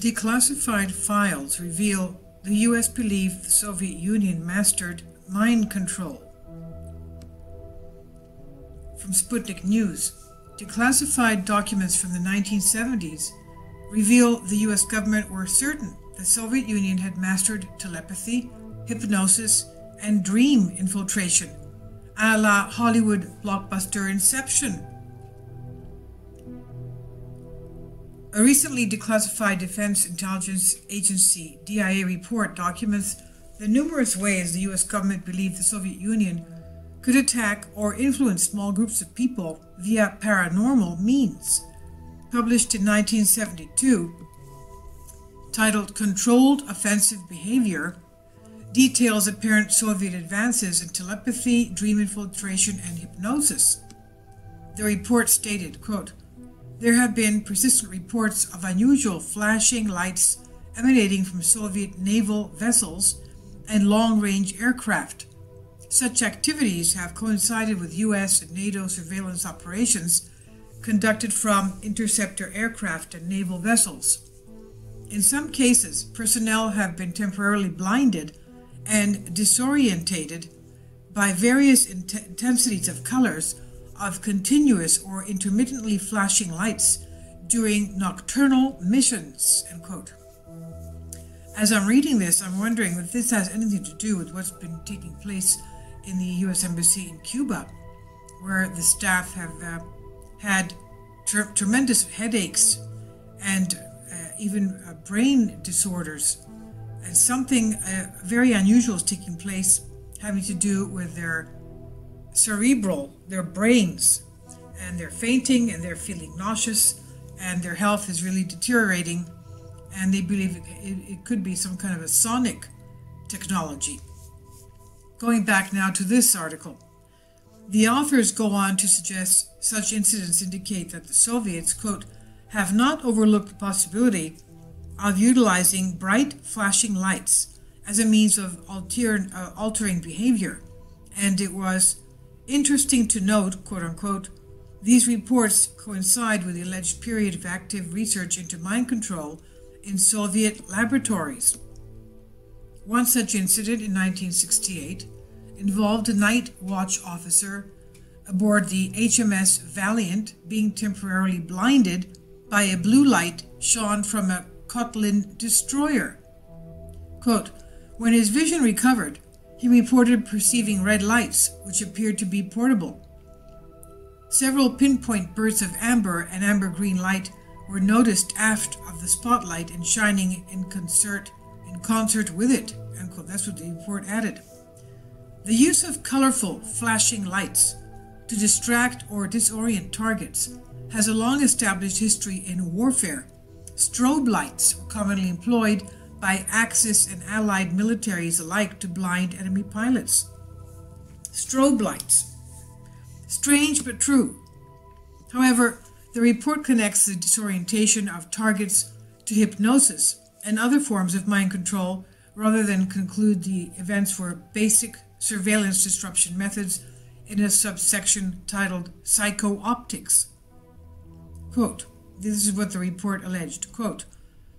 Declassified files reveal the U.S. believed the Soviet Union mastered mind control. From Sputnik News, declassified documents from the 1970s reveal the U.S. government were certain the Soviet Union had mastered telepathy, hypnosis, and dream infiltration, a la Hollywood blockbuster Inception. A recently declassified Defense Intelligence Agency DIA report documents the numerous ways the U.S. government believed the Soviet Union could attack or influence small groups of people via paranormal means. Published in 1972, titled Controlled Offensive Behavior, details apparent Soviet advances in telepathy, dream infiltration, and hypnosis. The report stated, quote, "There have been persistent reports of unusual flashing lights emanating from Soviet naval vessels and long-range aircraft. Such activities have coincided with U.S. and NATO surveillance operations conducted from interceptor aircraft and naval vessels. In some cases, personnel have been temporarily blinded and disorientated by various intensities of colors of continuous or intermittently flashing lights during nocturnal missions," end quote. As I'm reading this, I'm wondering if this has anything to do with what's been taking place in the U.S. Embassy in Cuba, where the staff have had tremendous headaches and even brain disorders. And something very unusual is taking place having to do with their brains, and they're fainting and they're feeling nauseous and their health is really deteriorating, and they believe it could be some kind of a sonic technology. Going back now to this article, the authors go on to suggest such incidents indicate that the Soviets, quote, "have not overlooked the possibility of utilizing bright flashing lights as a means of altering behavior, and it was interesting to note, quote unquote, these reports coincide with the alleged period of active research into mind control in Soviet laboratories. One such incident in 1968 involved a night watch officer aboard the HMS Valiant being temporarily blinded by a blue light shone from a Kotlin destroyer. Quote, "When his vision recovered, he reported perceiving red lights, which appeared to be portable. Several pinpoint bursts of amber and amber-green light were noticed aft of the spotlight and shining in concert with it," end quote. That's what the report added. The use of colorful, flashing lights to distract or disorient targets has a long-established history in warfare. Strobe lights were commonly employed by Axis and Allied militaries alike to blind enemy pilots. Strobe lights. Strange but true. However, the report connects the disorientation of targets to hypnosis and other forms of mind control rather than conclude the events were basic surveillance disruption methods in a subsection titled Psycho-Optics. Quote, this is what the report alleged, quote,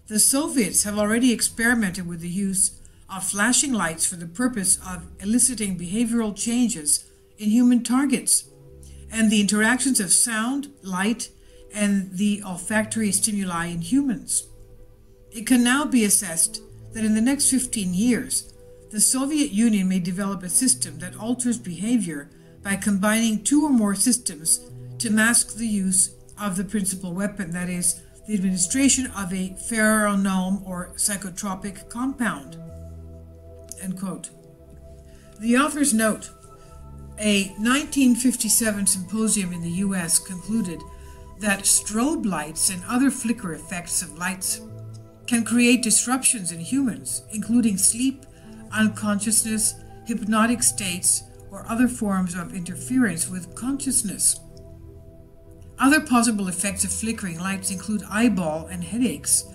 "The Soviets have already experimented with the use of flashing lights for the purpose of eliciting behavioral changes in human targets and the interactions of sound, light, and the olfactory stimuli in humans. It can now be assessed that in the next 15 years, the Soviet Union may develop a system that alters behavior by combining two or more systems to mask the use of the principal weapon, that is, the administration of a pheromone or psychotropic compound," end quote. The authors note, a 1957 symposium in the U.S. concluded that strobe lights and other flicker effects of lights can create disruptions in humans, including sleep, unconsciousness, hypnotic states, or other forms of interference with consciousness. Other possible effects of flickering lights include eyeball and headaches,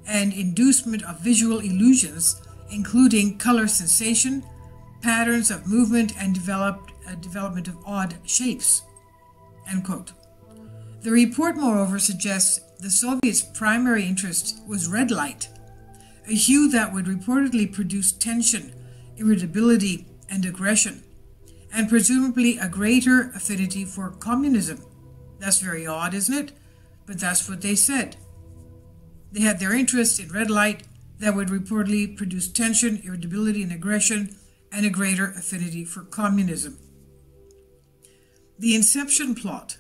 and inducement of visual illusions, including color sensation, patterns of movement, and development of odd shapes," end quote. The report, moreover, suggests the Soviets' primary interest was red light, a hue that would reportedly produce tension, irritability, and aggression, and presumably a greater affinity for communism. That's very odd, isn't it? But that's what they said. They had their interest in red light that would reportedly produce tension, irritability, and aggression, and a greater affinity for communism. The Inception plot.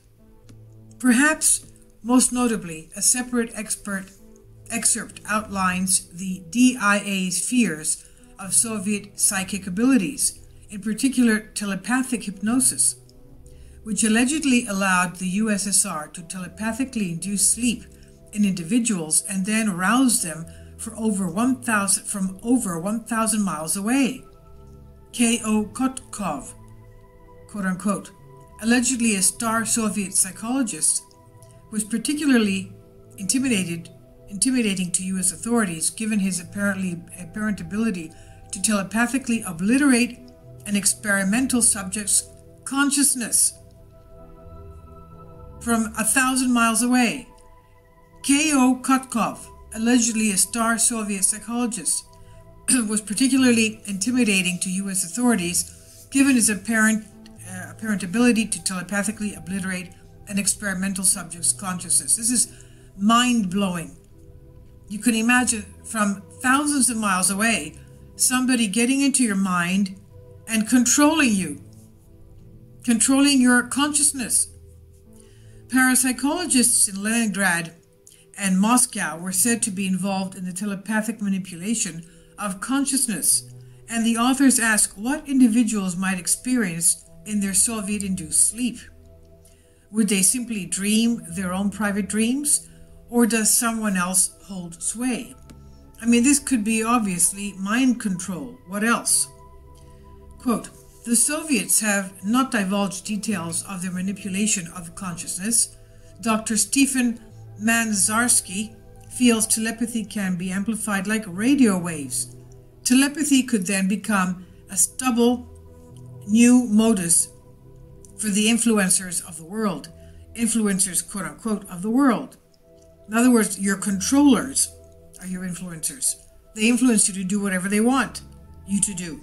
Perhaps most notably, a separate excerpt outlines the DIA's fears of Soviet psychic abilities, in particular telepathic hypnosis, which allegedly allowed the USSR to telepathically induce sleep in individuals and then arouse them from over 1,000 miles away. K.O. Kotkov, quote-unquote, allegedly a star Soviet psychologist, was particularly intimidating to U.S. authorities given his apparent ability to telepathically obliterate an experimental subject's consciousness from 1,000 miles away. K.O. Kotkov, allegedly a star Soviet psychologist, was particularly intimidating to U.S. authorities given his apparent ability to telepathically obliterate an experimental subject's consciousness. This is mind-blowing. You can imagine from thousands of miles away somebody getting into your mind and controlling you, controlling your consciousness. Parapsychologists in Leningrad and Moscow were said to be involved in the telepathic manipulation of consciousness, and the authors ask what individuals might experience in their Soviet-induced sleep. Would they simply dream their own private dreams, or does someone else hold sway? I mean, this could be obviously mind control. What else? Quote, the Soviets have not divulged details of their manipulation of consciousness. Dr. Stephen Manzarsky feels telepathy can be amplified like radio waves. Telepathy could then become a stubble new modus for the influencers of the world. Influencers, quote unquote, of the world. In other words, your controllers are your influencers. They influence you to do whatever they want you to do.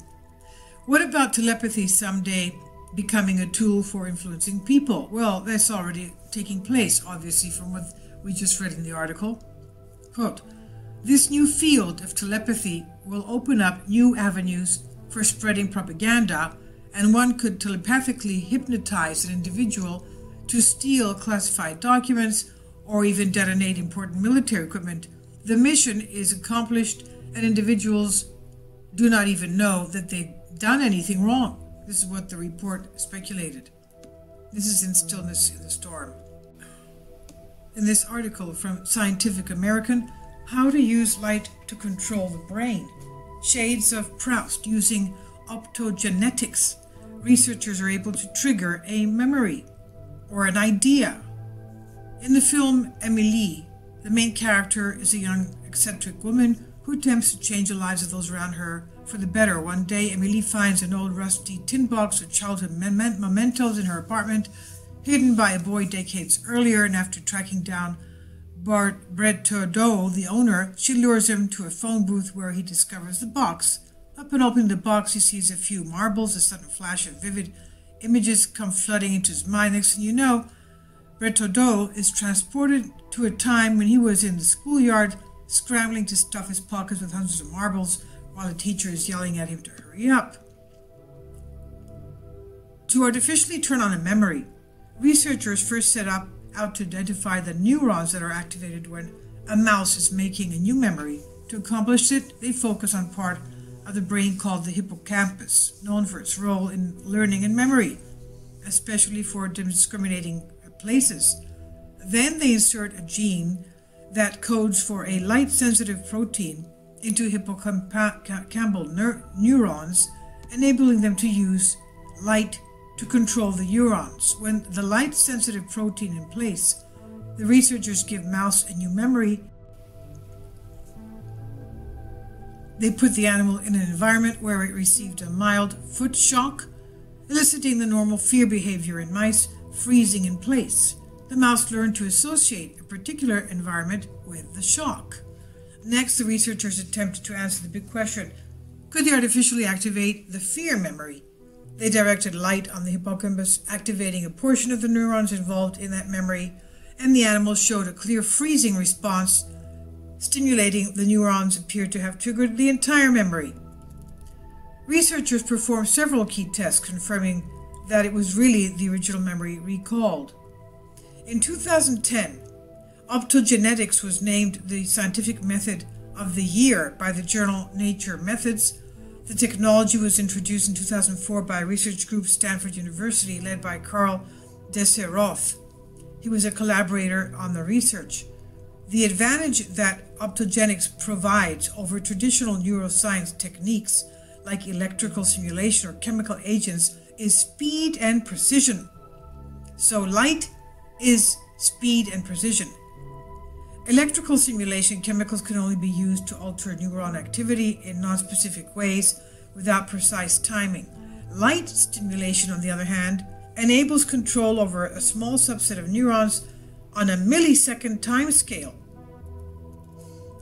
What about telepathy someday becoming a tool for influencing people? Well, that's already taking place, obviously, from what we just read in the article. Quote, this new field of telepathy will open up new avenues for spreading propaganda, and one could telepathically hypnotize an individual to steal classified documents or even detonate important military equipment. The mission is accomplished and individuals do not even know that they've done anything wrong. This is what the report speculated. This is in Stillness in the Storm. In this article from Scientific American, How to Use Light to Control the Brain, Shades of Proust using optogenetics. Researchers are able to trigger a memory or an idea. In the film Emily, the main character is a young eccentric woman who attempts to change the lives of those around her for the better. One day, Emily finds an old rusty tin box with childhood mementos in her apartment, hidden by a boy decades earlier, and after tracking down Bertaudeau, the owner, she lures him to a phone booth where he discovers the box. Upon opening the box, he sees a few marbles. A sudden flash of vivid images come flooding into his mind. Next thing you know, Bertaudeau is transported to a time when he was in the schoolyard, scrambling to stuff his pockets with hundreds of marbles, while the teacher is yelling at him to hurry up. To artificially turn on a memory, researchers first set out to identify the neurons that are activated when a mouse is making a new memory. To accomplish it, they focus on part of the brain called the hippocampus, known for its role in learning and memory, especially for discriminating places. Then they insert a gene that codes for a light-sensitive protein into hippocampal neurons, enabling them to use light to control the neurons. When the light-sensitive protein in place, the researchers give mouse a new memory. They put the animal in an environment where it received a mild foot shock, eliciting the normal fear behavior in mice, freezing in place. the mouse learned to associate a particular environment with the shock. Next, the researchers attempted to answer the big question: could they artificially activate the fear memory? They directed light on the hippocampus, activating a portion of the neurons involved in that memory, and the animals showed a clear freezing response. Stimulating the neurons appeared to have triggered the entire memory. Researchers performed several key tests confirming that it was really the original memory recalled. In 2010, optogenetics was named the scientific method of the year by the journal Nature Methods. The technology was introduced in 2004 by a research group at Stanford University led by Carl Desseroth. He was a collaborator on the research. The advantage that optogenetics provides over traditional neuroscience techniques like electrical simulation or chemical agents is speed and precision. So light is speed and precision. Electrical simulation chemicals can only be used to alter neuron activity in non-specific ways without precise timing. Light stimulation, on the other hand, enables control over a small subset of neurons on a millisecond time scale.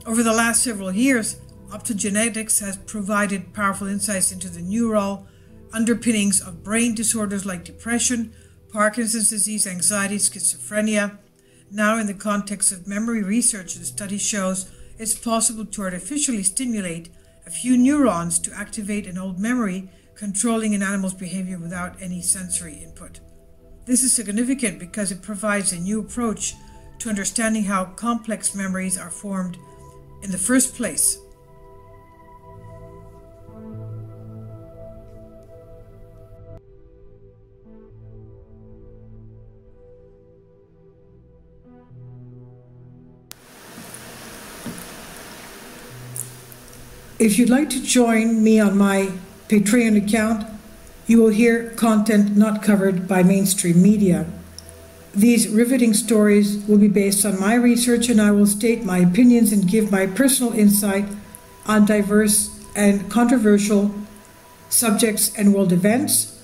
Over the last several years, optogenetics has provided powerful insights into the neural underpinnings of brain disorders like depression, Parkinson's disease, anxiety, schizophrenia. Now, in the context of memory research, the study shows it's possible to artificially stimulate a few neurons to activate an old memory, controlling an animal's behavior without any sensory input. This is significant because it provides a new approach to understanding how complex memories are formed in the first place. If you'd like to join me on my Patreon account, you will hear content not covered by mainstream media. These riveting stories will be based on my research, and I will state my opinions and give my personal insight on diverse and controversial subjects and world events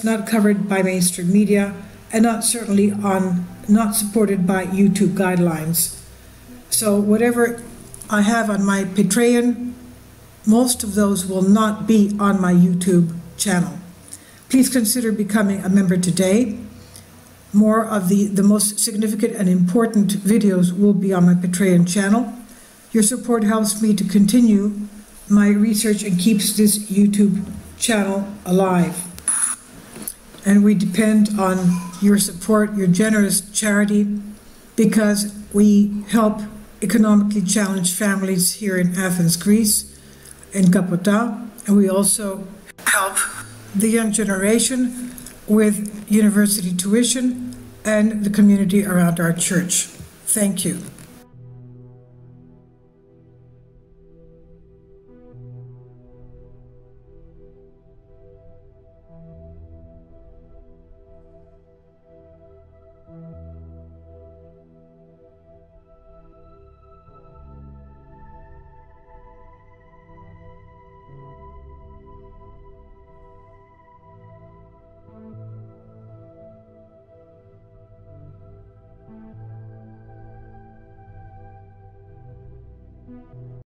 not covered by mainstream media, and not supported by YouTube guidelines. So whatever I have on my Patreon, most of those will not be on my YouTube channel. Please consider becoming a member today. More of the most significant and important videos will be on my Patreon channel. Your support helps me to continue my research and keeps this YouTube channel alive. And we depend on your support, your generous charity, because we help economically challenged families here in Athens, Greece, in Kapota, and we also help the young generation with university tuition and the community around our church. Thank you.